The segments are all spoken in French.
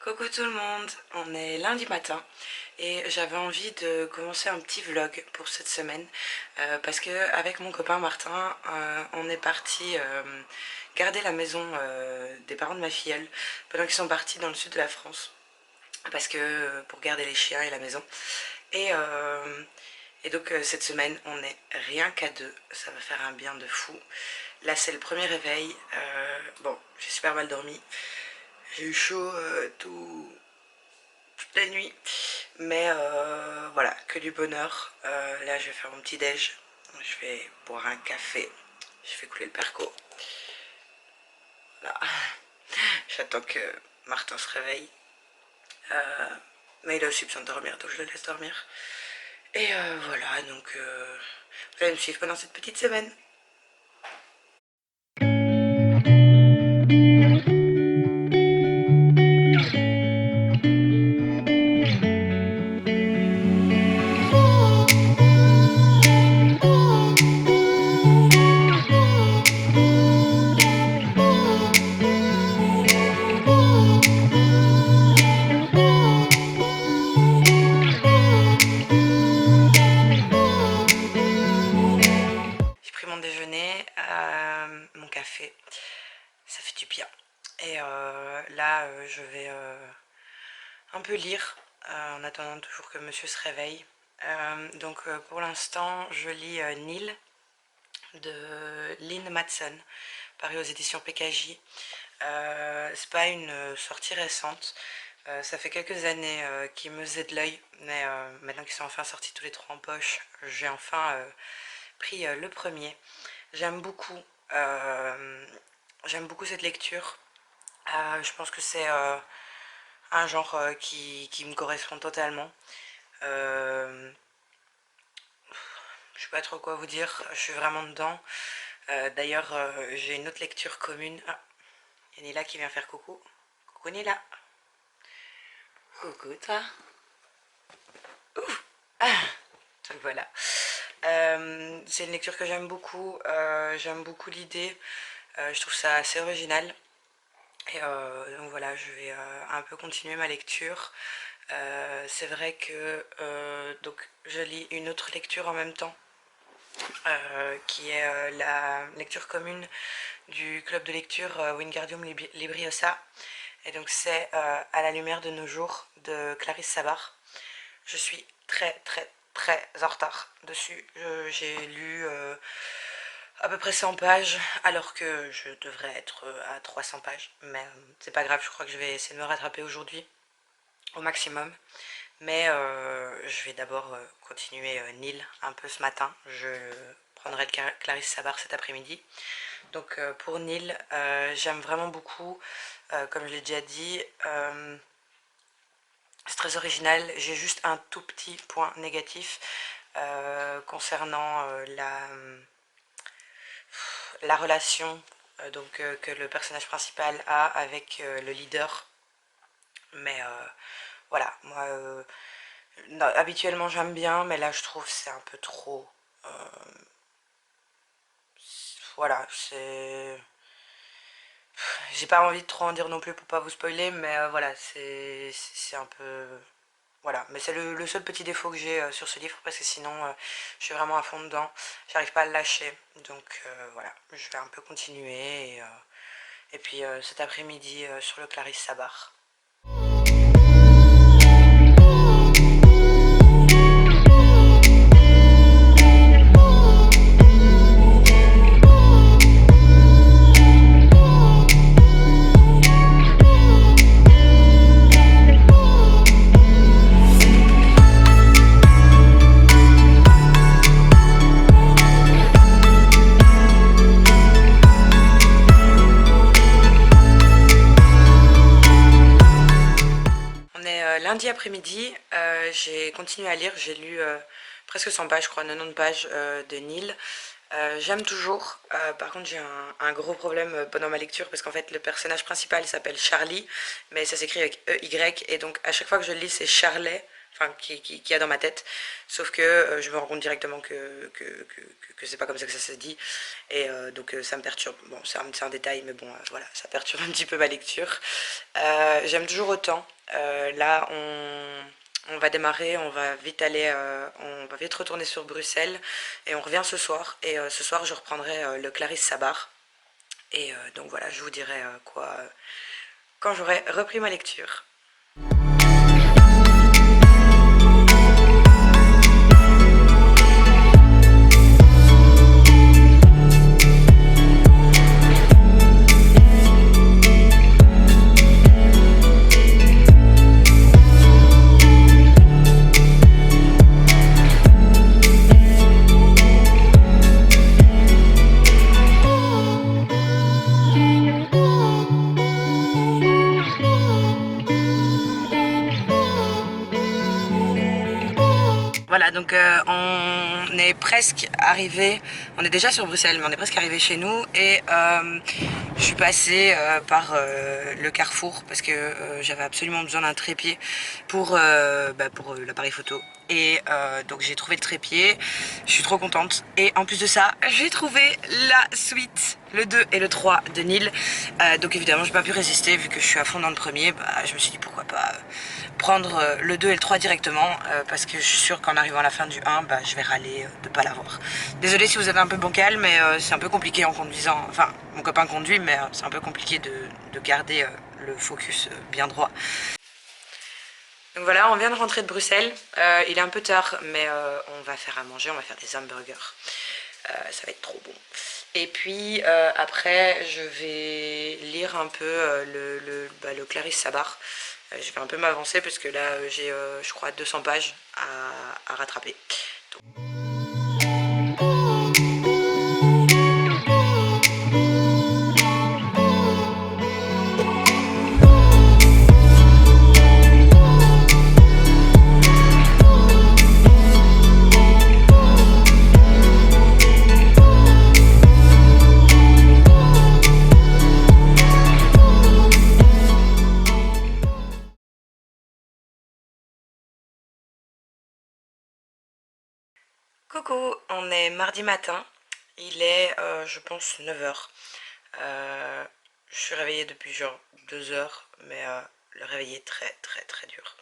Coucou tout le monde, on est lundi matin et j'avais envie de commencer un petit vlog pour cette semaine parce que avec mon copain Martin, on est parti garder la maison des parents de ma filleule pendant qu'ils sont partis dans le sud de la France parce que pour garder les chiens et la maison. Et, euh, et donc cette semaine on est rien qu'à deux, ça va faire un bien de fou. Là c'est le premier réveil, bon j'ai super mal dormi, j'ai eu chaud toute la nuit, mais voilà, que du bonheur. Là je vais faire mon petit déj, je vais boire un café, je vais couler le perco. Là, j'attends que Martin se réveille, mais il a aussi besoin de dormir donc je le laisse dormir. Et voilà, donc vous allez me suivre pendant cette petite semaine. J'ai pris mon déjeuner, mon café, ça fait du bien. Et là, je vais un peu lire en attendant toujours que monsieur se réveille. Donc pour l'instant, je lis Nil de Lynn Matson, paru aux éditions PKJ. C'est pas une sortie récente, ça fait quelques années qu'ils me faisaient de l'œil, mais maintenant qu'ils sont enfin sortis tous les trois en poche, j'ai enfin pris le premier. J'aime beaucoup, euh, j'aime beaucoup cette lecture. Je pense que c'est un genre qui me correspond totalement. Euh, je sais pas trop quoi vous dire, je suis vraiment dedans. D'ailleurs, j'ai une autre lecture commune. Ah, il y a Nila qui vient faire coucou. Coucou Nila. Coucou toi. Ah, donc voilà. C'est une lecture que j'aime beaucoup l'idée. Je trouve ça assez original. Et donc voilà, je vais un peu continuer ma lecture. C'est vrai que donc je lis une autre lecture en même temps, qui est la lecture commune du club de lecture Wingardium Libriosa. Et donc c'est À la lumière de nos jours de Clarisse Sabar. Je suis très en retard dessus. J'ai lu à peu près 100 pages alors que je devrais être à 300 pages. Mais c'est pas grave, je crois que je vais essayer de me rattraper aujourd'hui au maximum. Mais je vais d'abord continuer Nil un peu ce matin. Je prendrai le Clarisse Sabar cet après-midi. Donc pour Nil, j'aime vraiment beaucoup. Comme je l'ai déjà dit, c'est très original. J'ai juste un tout petit point négatif concernant la relation que le personnage principal a avec le leader. Mais voilà, moi non, habituellement j'aime bien, mais là je trouve que c'est un peu trop. euh, voilà, c'est. J'ai pas envie de trop en dire non plus pour pas vous spoiler, mais voilà, c'est un peu. Voilà, mais c'est le seul petit défaut que j'ai sur ce livre parce que sinon je suis vraiment à fond dedans, j'arrive pas à le lâcher. Donc voilà, je vais un peu continuer et puis cet après-midi sur le Clarisse Sabar. On est lundi après-midi, j'ai continué à lire, j'ai lu presque 100 pages, je crois, 90 pages de Nil. J'aime toujours, par contre j'ai un gros problème pendant ma lecture parce qu'en fait le personnage principal s'appelle Charlie, mais ça s'écrit avec E-Y et donc à chaque fois que je le lis c'est Charlet, enfin qu'il y a dans ma tête, sauf que je me rends compte directement que c'est pas comme ça que ça se dit, et donc ça me perturbe. Bon, c'est un détail, mais bon, voilà, ça perturbe un petit peu ma lecture. J'aime toujours autant. Là, on va démarrer, on va vite aller, on va vite retourner sur Bruxelles, et on revient ce soir, et ce soir je reprendrai le Clarisse Sabar, et donc voilà, je vous dirai quoi quand j'aurai repris ma lecture. Voilà, donc on est presque arrivé, on est déjà sur Bruxelles, mais on est presque arrivé chez nous, et je suis passée par le Carrefour parce que j'avais absolument besoin d'un trépied pour l'appareil photo. Et donc j'ai trouvé le trépied, je suis trop contente. Et en plus de ça, j'ai trouvé la suite, le 2 et le 3 de Nil. Donc évidemment, j'ai pas pu résister, vu que je suis à fond dans le premier. Je me suis dit pourquoi pas prendre le 2 et le 3 directement, parce que je suis sûre qu'en arrivant à la fin du 1, je vais râler de pas l'avoir. Désolée si vous êtes un peu bancal, mais c'est un peu compliqué en conduisant. Enfin, mon copain conduit, mais c'est un peu compliqué de garder le focus bien droit. Donc voilà, on vient de rentrer de Bruxelles, il est un peu tard, mais on va faire à manger, on va faire des hamburgers, ça va être trop bon. Et puis après, je vais lire un peu le Clarisse Sabar. Je vais un peu m'avancer parce que là, j'ai, je crois, 200 pages à rattraper. Donc... Coucou, on est mardi matin, il est je pense 9 h. Je suis réveillée depuis genre 2 heures, mais le réveil est très très très dur.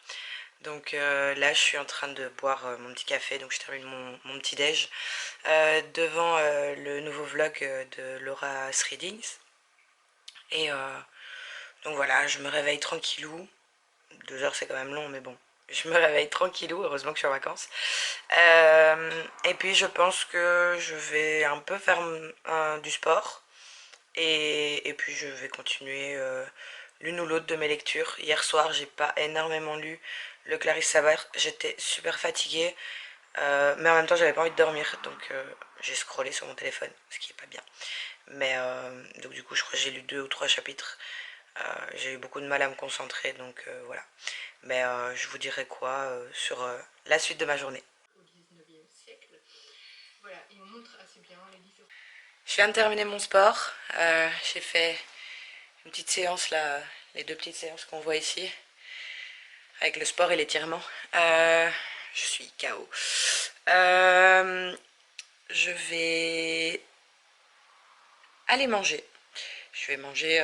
Donc là je suis en train de boire mon petit café, donc je termine mon petit déj devant le nouveau vlog de Laura's Readings. Et donc voilà, je me réveille tranquillou. 2 heures c'est quand même long, mais bon. Je me réveille tranquillou, heureusement que je suis en vacances. Et puis je pense que je vais un peu faire du sport. Et puis je vais continuer l'une ou l'autre de mes lectures. Hier soir, j'ai pas énormément lu le Clarisse Sabar. J'étais super fatiguée. Mais en même temps, j'avais pas envie de dormir. Donc j'ai scrollé sur mon téléphone, ce qui est pas bien. Mais donc du coup, je crois que j'ai lu 2 ou 3 chapitres. J'ai eu beaucoup de mal à me concentrer, donc voilà. Mais je vous dirai quoi sur la suite de ma journée. Au 19e siècle, voilà, il montre assez bien les différences. Je viens de terminer mon sport. J'ai fait une petite séance là, les 2 petites séances qu'on voit ici, avec le sport et l'étirement. Je suis KO. Je vais aller manger. Je vais manger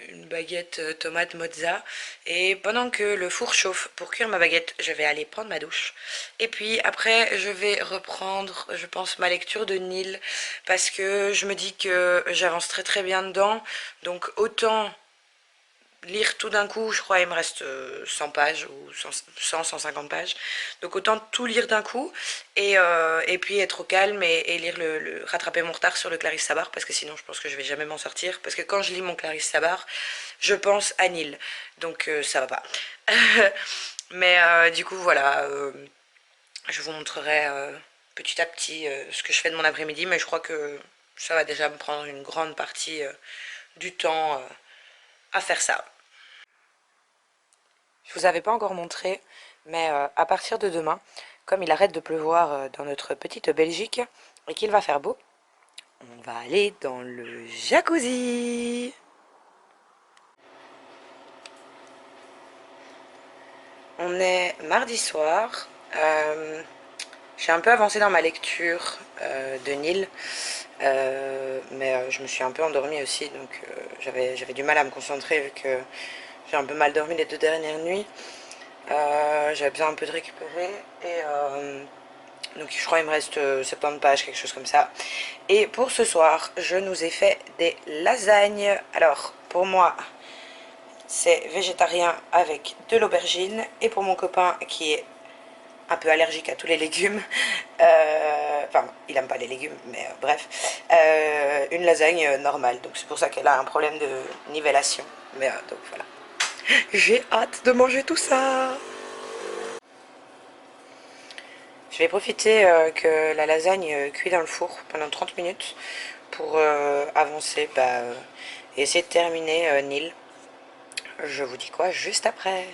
une baguette tomate mozza, et pendant que le four chauffe pour cuire ma baguette, je vais aller prendre ma douche. Et puis après, je vais reprendre, je pense, ma lecture de Nil, parce que je me dis que j'avance très très bien dedans, donc autant lire tout d'un coup. Je crois il me reste 100 pages ou 150 pages, donc autant tout lire d'un coup, et puis être au calme et lire rattraper mon retard sur le Clarisse Sabar, parce que sinon je pense que je vais jamais m'en sortir, parce que quand je lis mon Clarisse Sabar, je pense à Nil, donc ça va pas. Mais du coup voilà, je vous montrerai petit à petit ce que je fais de mon après-midi, mais je crois que ça va déjà me prendre une grande partie du temps à faire ça. Je vous avais pas encore montré, mais à partir de demain, comme il arrête de pleuvoir dans notre petite Belgique et qu'il va faire beau, on va aller dans le jacuzzi. On est mardi soir. J'ai un peu avancé dans ma lecture de Nil, mais je me suis un peu endormie aussi, donc j'avais du mal à me concentrer vu que j'ai un peu mal dormi les 2 dernières nuits. J'avais besoin un peu de récupérer et donc je crois qu'il me reste 70 pages, quelque chose comme ça. Et pour ce soir, je nous ai fait des lasagnes. Alors, pour moi, c'est végétarien avec de l'aubergine. Et pour mon copain qui est un peu allergique à tous les légumes, enfin, il aime pas les légumes, mais bref, une lasagne normale. Donc c'est pour ça qu'elle a un problème de nivellation. Mais donc voilà. J'ai hâte de manger tout ça. Je vais profiter que la lasagne cuit dans le four pendant 30 minutes pour avancer et essayer de terminer Nil. Je vous dis quoi juste après.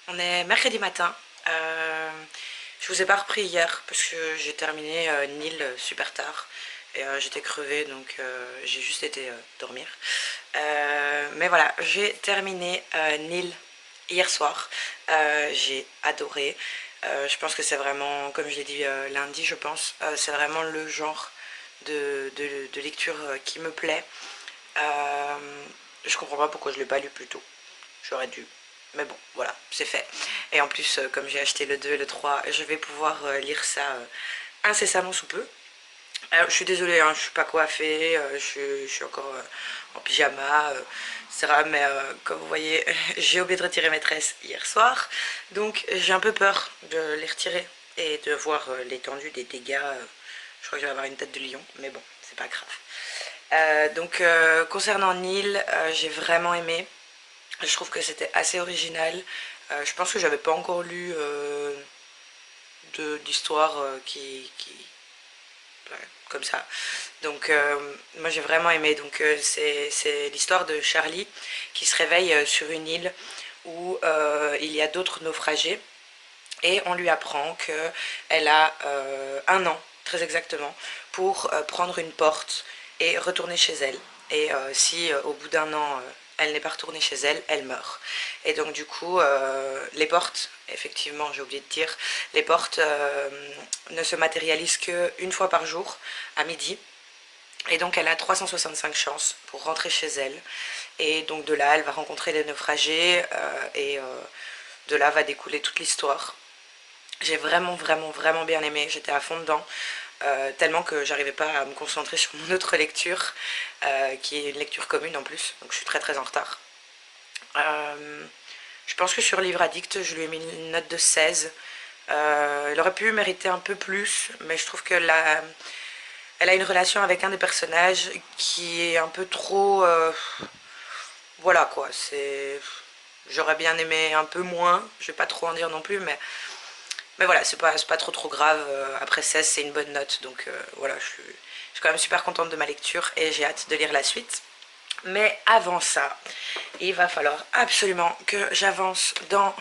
On est mercredi matin. Je vous ai pas repris hier parce que j'ai terminé Nil super tard et j'étais crevée, donc j'ai juste été dormir. Mais voilà, j'ai terminé Nil hier soir. J'ai adoré. Je pense que c'est vraiment, comme je l'ai dit lundi, je pense, c'est vraiment le genre de lecture qui me plaît. Je comprends pas pourquoi je l'ai pas lu plus tôt. J'aurais dû. Mais bon, voilà, c'est fait. Et en plus, comme j'ai acheté le 2 et le 3, je vais pouvoir lire ça incessamment sous peu. Alors, je suis désolée, hein, je suis pas coiffée, je suis encore en pyjama, etc. Mais comme vous voyez, j'ai oublié de retirer mes tresses hier soir. Donc j'ai un peu peur de les retirer et de voir l'étendue des dégâts. Je crois que je vais avoir une tête de lion, mais bon, c'est pas grave. Donc concernant Nil, j'ai vraiment aimé. Je trouve que c'était assez original. Je pense que j'avais pas encore lu d'histoire ouais, comme ça. Donc moi j'ai vraiment aimé. Donc c'est l'histoire de Charlie qui se réveille sur une île où il y a d'autres naufragés et on lui apprend qu'elle a 1 an, très exactement, pour prendre une porte et retourner chez elle. Et si au bout d'1 an, elle n'est pas retournée chez elle, elle meurt. Et donc du coup, les portes, effectivement, j'ai oublié de dire, les portes ne se matérialisent qu'une fois par jour, à midi. Et donc elle a 365 chances pour rentrer chez elle. Et donc de là, elle va rencontrer les naufragés et de là va découler toute l'histoire. J'ai vraiment, vraiment, vraiment bien aimé. J'étais à fond dedans. Tellement que j'arrivais pas à me concentrer sur mon autre lecture, qui est une lecture commune en plus, donc je suis très très en retard. Je pense que sur Livre Addict, je lui ai mis une note de 16. Elle aurait pu mériter un peu plus, mais je trouve que elle a une relation avec un des personnages qui est un peu trop... voilà quoi, c'est... J'aurais bien aimé un peu moins, je vais pas trop en dire non plus, mais voilà, c'est pas trop grave. Après 16, c'est une bonne note, donc voilà, je suis quand même super contente de ma lecture et j'ai hâte de lire la suite. Mais avant ça, il va falloir absolument que j'avance dans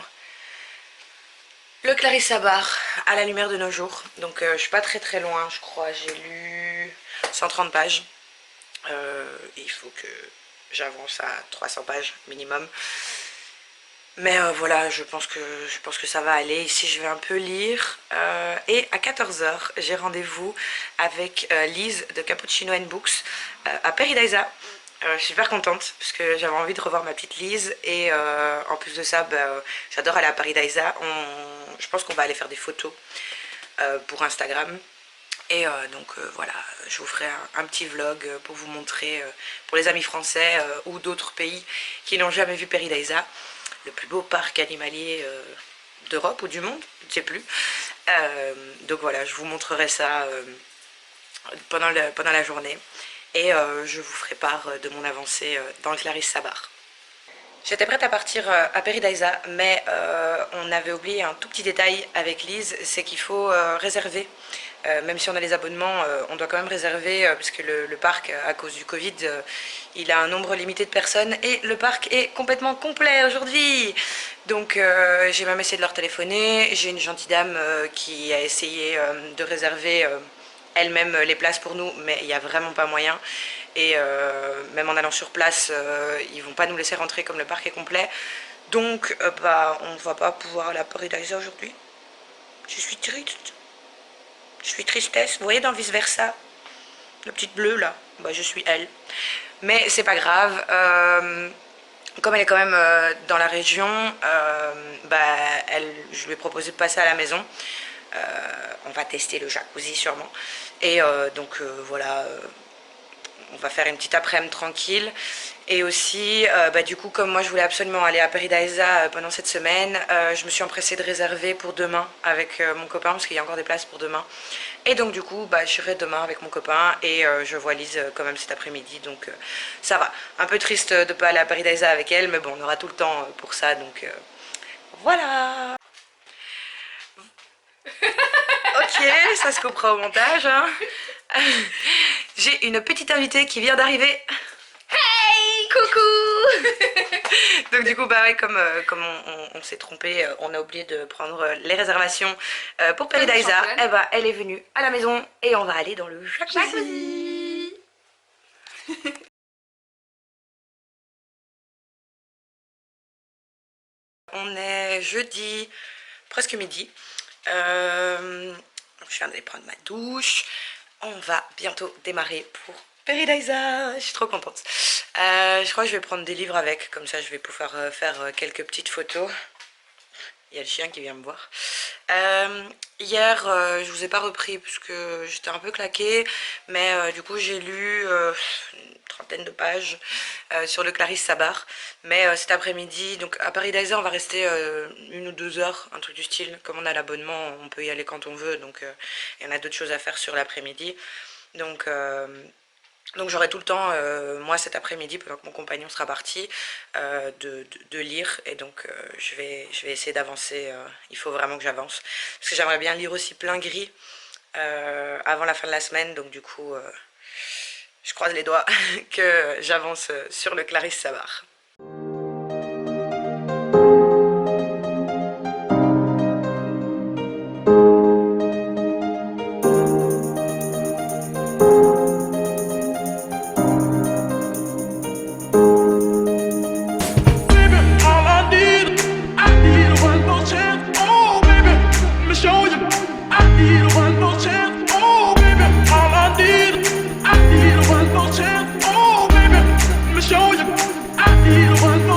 le Clarissa Bar à la lumière de nos jours. Donc je suis pas très très loin, je crois, j'ai lu 130 pages. Il faut que j'avance à 300 pages minimum. Mais voilà, je pense que ça va aller. Ici, je vais un peu lire. Et à 14 h, j'ai rendez-vous avec Lise de Cappuccino Books à Paradisa. Je suis super contente parce que j'avais envie de revoir ma petite Lise. Et en plus de ça, j'adore aller à Paradisa. Je pense qu'on va aller faire des photos pour Instagram. Et donc voilà, je vous ferai un petit vlog pour vous montrer, pour les amis français ou d'autres pays qui n'ont jamais vu Paradisa, le plus beau parc animalier d'Europe ou du monde, je ne sais plus. Donc voilà, je vous montrerai ça pendant la journée. Et je vous ferai part de mon avancée dans le Clarissa Bar. J'étais prête à partir à Paradisa, mais on avait oublié un tout petit détail avec Lise, c'est qu'il faut réserver. Même si on a les abonnements, on doit quand même réserver, parce que le parc, à cause du Covid, il a un nombre limité de personnes et le parc est complètement complet aujourd'hui. Donc j'ai même essayé de leur téléphoner, j'ai une gentille dame qui a essayé de réserver elle-même les places pour nous, mais il n'y a vraiment pas moyen. et même en allant sur place, ils vont pas nous laisser rentrer comme le parc est complet. Donc bah on va pas pouvoir aller à Paradise aujourd'hui. Je suis triste. Je suis tristesse. Vous voyez dans Vice Versa, la petite bleue là, bah je suis elle. Mais c'est pas grave. Comme elle est quand même dans la région, bah je lui ai proposé de passer à la maison. On va tester le jacuzzi sûrement. Et donc voilà, on va faire une petite après-midi tranquille. Et aussi, bah, du coup, comme moi je voulais absolument aller à Paradisa pendant cette semaine, je me suis empressée de réserver pour demain avec mon copain, parce qu'il y a encore des places pour demain. Et donc du coup, bah, j'irai demain avec mon copain et je vois Lise quand même cet après-midi, donc ça va. Un peu triste de ne pas aller à Paradisa avec elle, mais bon, on aura tout le temps pour ça, donc voilà. Ok, ça se coupera au montage, hein. J'ai une petite invitée qui vient d'arriver. Hey, coucou. Donc du coup, bah ouais, comme on s'est trompé, on a oublié de prendre les réservations pour Paradisa. Et bah, elle est venue à la maison et on va aller dans le jacuzzi. On est jeudi, presque midi. Je viens d'aller prendre ma douche. On va bientôt démarrer pour Paradisa. Je suis trop contente. Je crois que je vais prendre des livres avec, comme ça je vais pouvoir faire quelques petites photos. Il y a le chien qui vient me voir. Hier, je vous ai pas repris parce que j'étais un peu claquée, mais du coup j'ai lu une trentaine de pages sur le Clarisse Sabar. Mais cet après-midi, donc à Paradisa, on va rester 1 ou 2 heures, un truc du style. Comme on a l'abonnement, on peut y aller quand on veut, donc il y en a d'autres choses à faire sur l'après-midi. Donc j'aurai tout le temps, moi cet après-midi, pendant que mon compagnon sera parti, de lire. Et donc je vais essayer d'avancer, il faut vraiment que j'avance. Parce que j'aimerais bien lire aussi plein gris avant la fin de la semaine. Donc du coup, je croise les doigts que j'avance sur le Clarisse Sabar. Show you I need one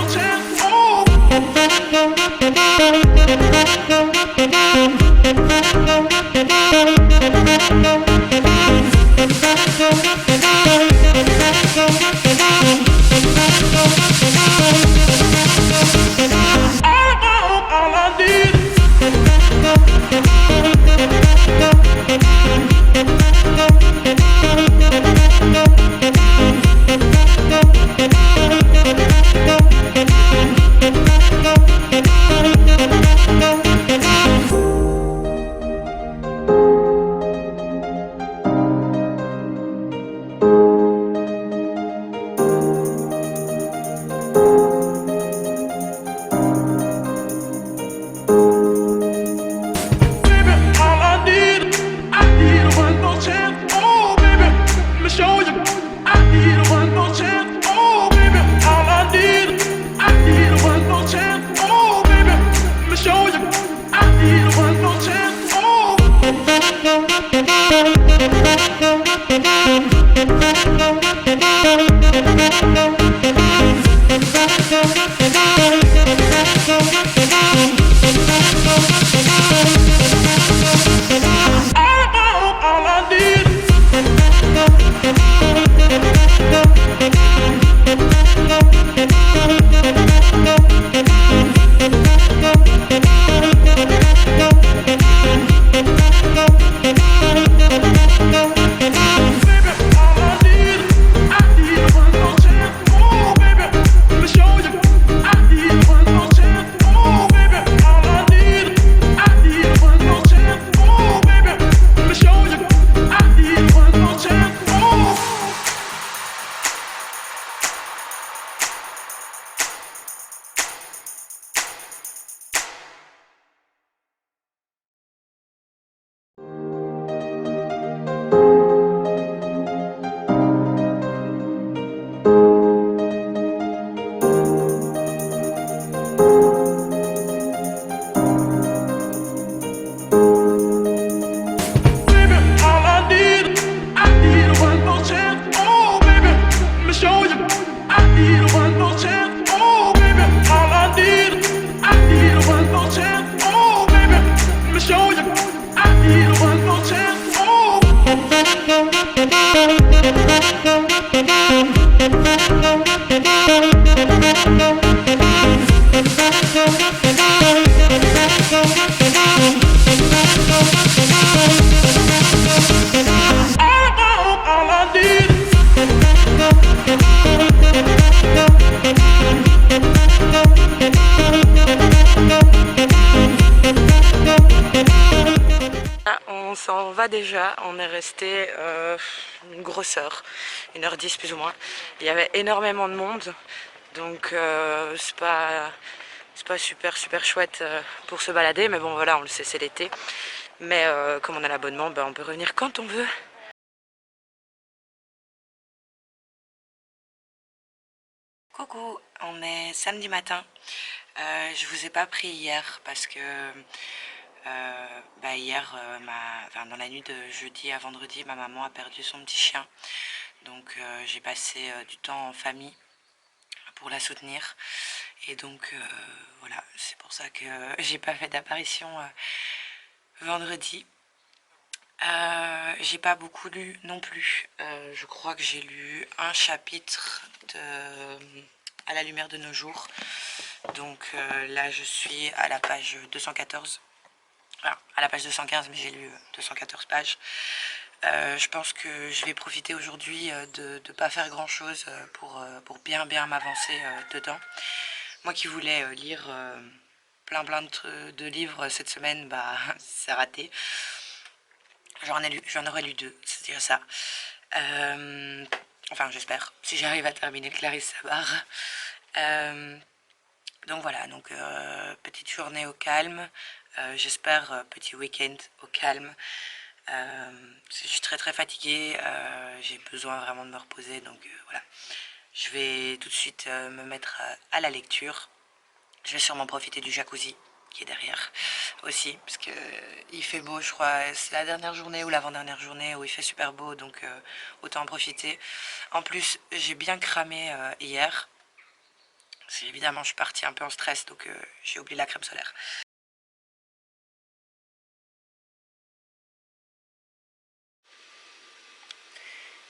Ah, on s'en va déjà, on est resté une grosse heure, 1h10 plus ou moins. Il y avait énormément de monde, donc c'est pas super chouette pour se balader, mais bon voilà, on le sait, c'est l'été. Mais comme on a l'abonnement, ben, on peut revenir quand on veut. Coucou, on est samedi matin. Je vous ai pas pris hier parce que hier, enfin, dans la nuit de jeudi à vendredi, ma maman a perdu son petit chien. Donc j'ai passé du temps en famille pour la soutenir. Et donc voilà, c'est pour ça que j'ai pas fait d'apparition vendredi. J'ai pas beaucoup lu non plus. Je crois que j'ai lu un chapitre de À la lumière de nos jours. Donc là je suis à la page 214. Alors, à la page 215, mais j'ai lu 214 pages. Je pense que je vais profiter aujourd'hui de ne pas faire grand chose pour bien m'avancer dedans. Moi qui voulais lire plein de livres cette semaine, bah c'est raté. J'en aurais lu 2, c'est dire ça. Enfin j'espère, si j'arrive à terminer Clarisse Sabar. Donc voilà, donc petite journée au calme. J'espère petit week-end au calme. Je suis très fatiguée, j'ai besoin vraiment de me reposer, donc voilà. Je vais tout de suite me mettre à la lecture. Je vais sûrement profiter du jacuzzi qui est derrière aussi, parce que il fait beau, je crois, c'est la dernière journée ou l'avant-dernière journée où il fait super beau, donc autant en profiter. En plus, j'ai bien cramé hier, parce qu'évidemment je suis partie un peu en stress, donc j'ai oublié la crème solaire.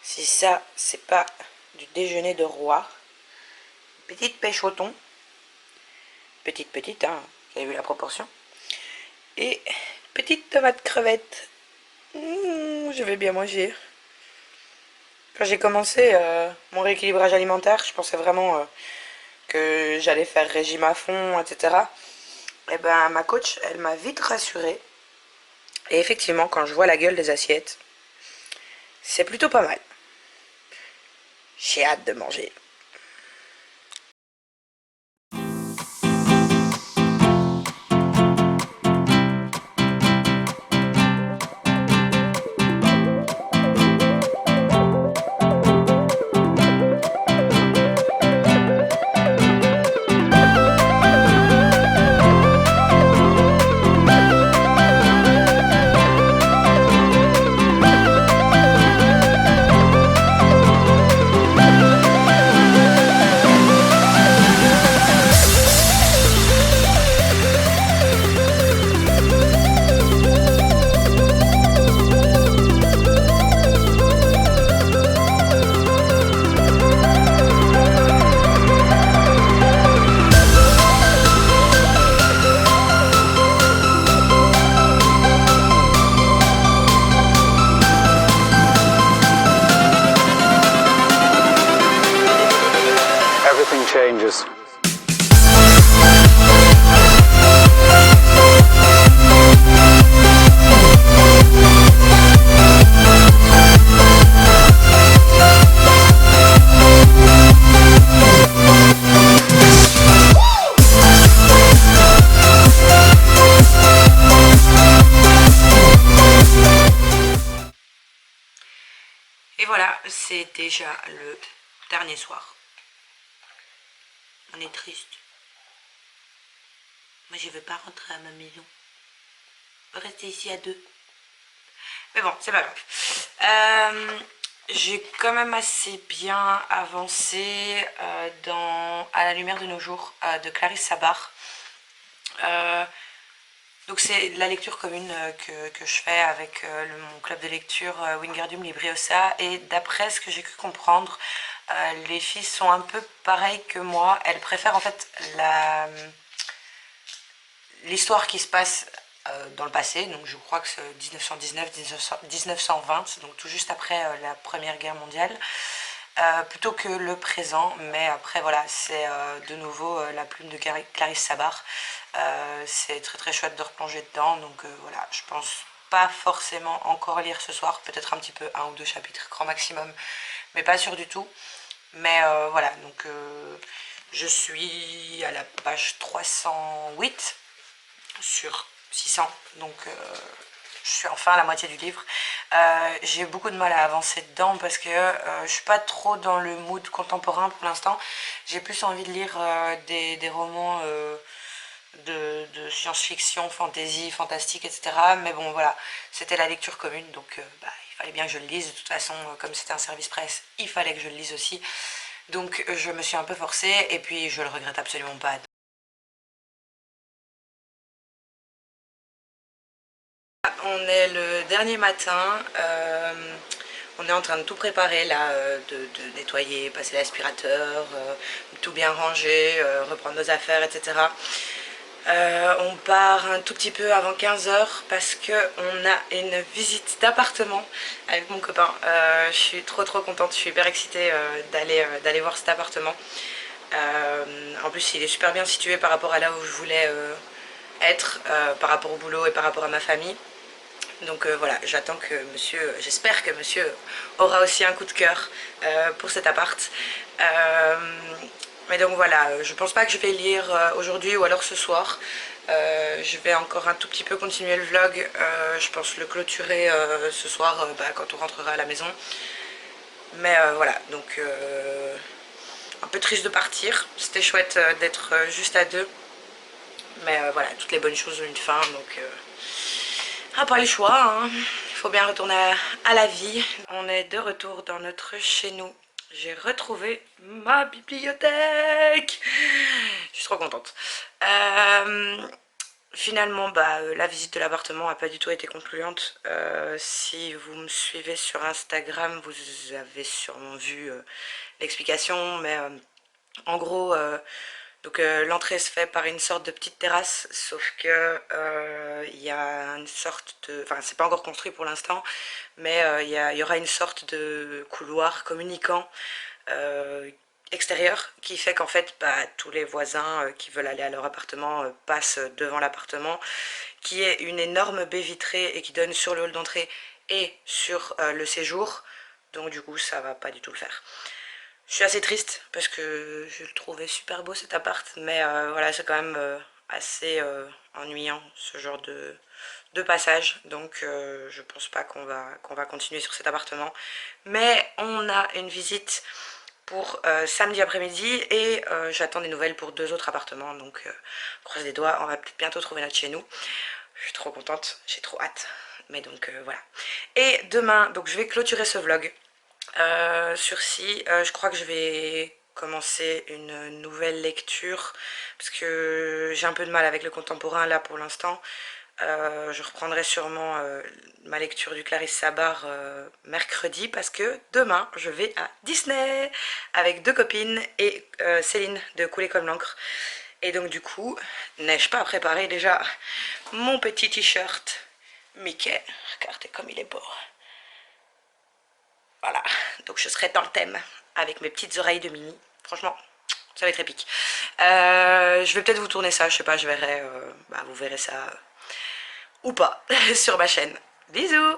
Si ça, c'est pas du déjeuner de roi. Petite pêche au thon. Petite, hein, vous avez vu la proportion. Et petite tomate crevette. Je vais bien manger. Quand j'ai commencé mon rééquilibrage alimentaire, je pensais vraiment que j'allais faire régime à fond, etc. Et ben ma coach, elle m'a vite rassurée. Et effectivement, quand je vois la gueule des assiettes, c'est plutôt pas mal. J'ai hâte de manger. Everything changes. Et voilà, c'est déjà le dernier soir. On est triste. Moi, je veux pas rentrer à ma maison. On va rester ici à 2. Mais bon, c'est pas grave. J'ai quand même assez bien avancé dans À la lumière de nos jours de Clarisse Sabar. Donc c'est la lecture commune que je fais avec mon club de lecture Wingardium Libriosa, et d'après ce que j'ai pu comprendre, les filles sont un peu pareilles que moi. Elles préfèrent en fait l'histoire qui se passe dans le passé, donc je crois que c'est 1919-1920, donc tout juste après la Première Guerre mondiale. plutôt que le présent. Mais après voilà, c'est de nouveau la plume de Clarisse Sabar. C'est très très chouette de replonger dedans, donc voilà, je pense pas forcément encore lire ce soir, peut-être un petit peu, un ou deux chapitres grand maximum, mais pas sûr du tout. Mais voilà, donc je suis à la page 308 sur 600, donc je suis enfin à la moitié du livre. J'ai beaucoup de mal à avancer dedans parce que je suis pas trop dans le mood contemporain pour l'instant. J'ai plus envie de lire des romans de science-fiction, fantasy, fantastique, etc. Mais bon voilà, c'était la lecture commune, donc bah, il fallait bien que je le lise. De toute façon, comme c'était un service presse, il fallait que je le lise aussi. Donc je me suis un peu forcée et puis je le regrette absolument pas. On est le dernier matin, on est en train de tout préparer là, de nettoyer, passer l'aspirateur, tout bien ranger, reprendre nos affaires, etc. On part un tout petit peu avant 15 heures parce qu'on a une visite d'appartement avec mon copain. Je suis trop contente, je suis hyper excitée d'aller voir cet appartement. En plus il est super bien situé par rapport à là où je voulais être, par rapport au boulot et par rapport à ma famille. Donc voilà, j'attends que monsieur, j'espère que monsieur aura aussi un coup de cœur pour cet appart. Mais donc voilà, je pense pas que je vais lire aujourd'hui ou alors ce soir. Je vais encore un tout petit peu continuer le vlog. Je pense le clôturer ce soir bah, quand on rentrera à la maison. Mais voilà, donc un peu triste de partir. C'était chouette d'être juste à deux. Mais voilà, toutes les bonnes choses ont une fin, donc pas le choix, hein. Il faut bien retourner à la vie. On est de retour dans notre chez nous. J'ai retrouvé ma bibliothèque. Je suis trop contente. Finalement, bah, la visite de l'appartement n'a pas du tout été concluante. Si vous me suivez sur Instagram, vous avez sûrement vu l'explication, mais en gros, donc l'entrée se fait par une sorte de petite terrasse, sauf que il y a une sorte de... Enfin, c'est pas encore construit pour l'instant, mais il y aura une sorte de couloir communicant extérieur qui fait qu'en fait, bah, tous les voisins qui veulent aller à leur appartement passent devant l'appartement, qui est une énorme baie vitrée et qui donne sur le hall d'entrée et sur le séjour. Donc du coup, ça va pas du tout le faire. Je suis assez triste parce que je le trouvais super beau cet appart, mais voilà, c'est quand même assez ennuyant ce genre de passage, donc je pense pas qu'on va continuer sur cet appartement. Mais on a une visite pour samedi après-midi et j'attends des nouvelles pour deux autres appartements, donc croise les doigts, on va peut-être bientôt trouver notre chez nous. Je suis trop contente, j'ai trop hâte, mais donc voilà. Et demain, donc je vais clôturer ce vlog sur ci, je crois que je vais commencer une nouvelle lecture parce que j'ai un peu de mal avec le contemporain là pour l'instant. Je reprendrai sûrement ma lecture du Clarisse Sabar mercredi parce que demain je vais à Disney avec deux copines et Céline de Couler comme l'encre. Et donc du coup, n'ai-je pas préparé déjà mon petit t-shirt Mickey? Regardez comme il est beau. Voilà, donc je serai dans le thème avec mes petites oreilles de Mini. Franchement, ça va être épique. Je vais peut-être vous tourner ça, je sais pas, je verrai. Bah, vous verrez ça ou pas sur ma chaîne. Bisous!